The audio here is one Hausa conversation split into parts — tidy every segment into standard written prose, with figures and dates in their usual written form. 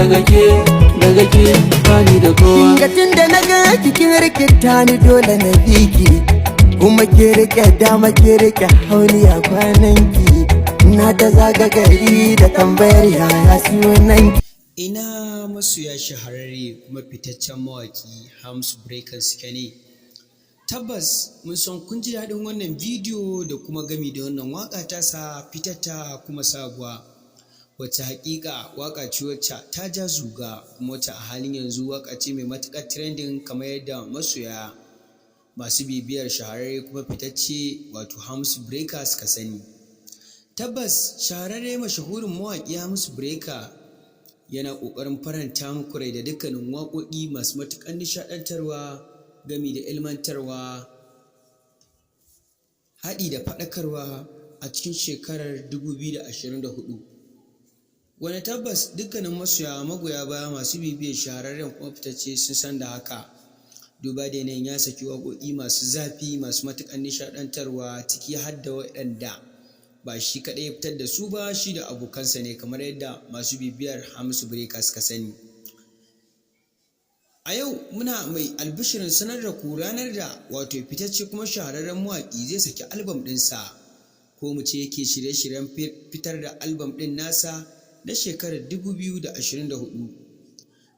daga ke bani da kowa. Tun da na ga cikin rikita ni dole na biki, kuma ke rike dama ke rike hauniya kwananki, na ta zaga gari da tambayar yaya sunanki. Ina masoya shahararre kuma fitaccen mawaki Hamisu Breaker suke ne? Tabbas mun san kun ji daɗin wannan bidiyo da kuma gami da wannan waƙa tasa fitatta kuma sabuwa, wacce haƙiƙa waƙa ce wacce ta ja zuga, kuma wacce a halin yanzu waƙa ce mai matuƙar trending kamar yadda masoya masu bibiyar shahararre kuma fitacce wato Hamisu Breaker suka sani. Tabbas shahararre mashahurin mawaƙi Hamisu Breaker yana ƙoƙarin faranta muku rai da dukkanin waƙoƙi masu matuƙar nishaɗantarwa gami da ilmantarwa haɗi da faɗakarwa a cikin shekarar 2024, wanda tabbas dukkanin masoya magoya baya masu bibiyar shahararren kuma fitacce sun san da haka, duba da yanayin ya saki waƙoƙi masu zafi masu matuƙar nishaɗantarwa, ciki har da waɗanda ba shi kaɗai ya fitar da su ba, shi da abokansa ne, kamar yadda masu bibiyar Hamisu Breaker suka sani. A yau muna mai albishirin sanar da ku ranar da wato fitacce kuma shahararren mawaƙi zai saki albam ɗinsa, ko mu ce yake shirye-shiryen fitar da albam ɗin nasa na shekarar 2024.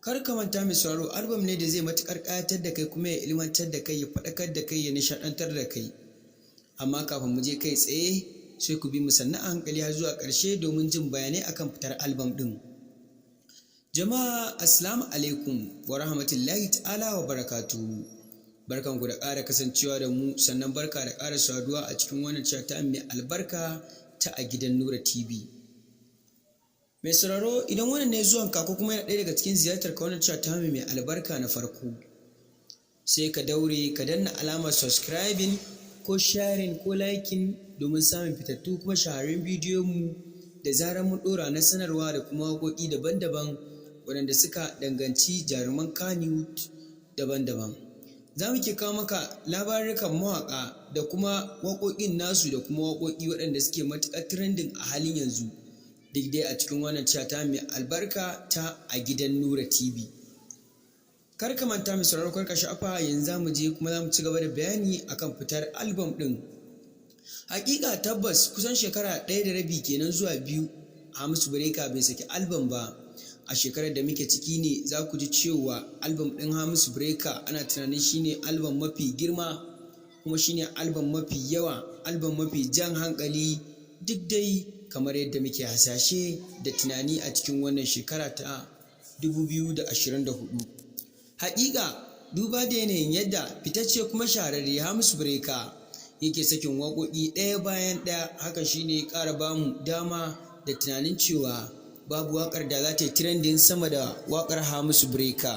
Kar ka manta mai sauraro, albam ne da zai matuƙar ƙayatar da kai kuma ya ilmantar da kai, ya faɗakar da kai, ya nishaɗantar da kai. Amma kafin mu je kai tsaye sai ku bi mu sannu a hankali har zuwa ƙarshe domin jin bayanai akan fitar albam ɗin. Jama'a assalamu alaikum wa rahmatullahi ta'ala wa barakatuhu. Barkanku da ƙara kasancewa da mu, sannan barka da ƙara saduwa a cikin wannan chata mai albarka ta A Gidan Nura TV. Mai sauraro, idan wannan ne zuwanka ko kuma yana ɗaya daga cikin ziyartar ka wannan chata mai albarka na farko, sai ka daure ka danna alamar subscribing ko sharing ko liking domin samun fitattu kuma shahararrun bidiyonmu da zarar mun ɗora na sanarwa da kuma waƙoƙi daban-daban waɗanda suka danganci jaruman Kannywood daban-daban. Za mu ke kawo maka labarukan mawaƙa da kuma waƙoƙin nasu da kuma waƙoƙi waɗanda suke matuƙar trending a halin yanzu, duk dai a cikin wannan chata mai albarka ta A Gidan Nura TV. Kar ka manta mai sauraro, kar ka sha'afa, yanzu za mu je kuma za mu ci gaba da bayani akan fitar albam ɗin. Hakika tabbas kusan shekara 1.5 kenan zuwa 2 Hamisu Breaker bai saki albam ba. A shekarar da muke ciki ne za ku ji cewa albam ɗin Hamisu Breaker ana tunanin shine albam mafi girma kuma shine albam mafi yawa, albam mafi jan hankali, duk dai kamar yadda muke hasashe da tunani a cikin wannan shekara ta 2024. Hakika duba da yanayin yadda fitacce kuma shahararre Hamisu Breaker yake sakin waƙoƙi ɗaya bayan ɗaya, haka shine ƙara bamu dama da tunanin cewa babu waƙar da za ta yi trending sama da waƙar Hamisu Breaker.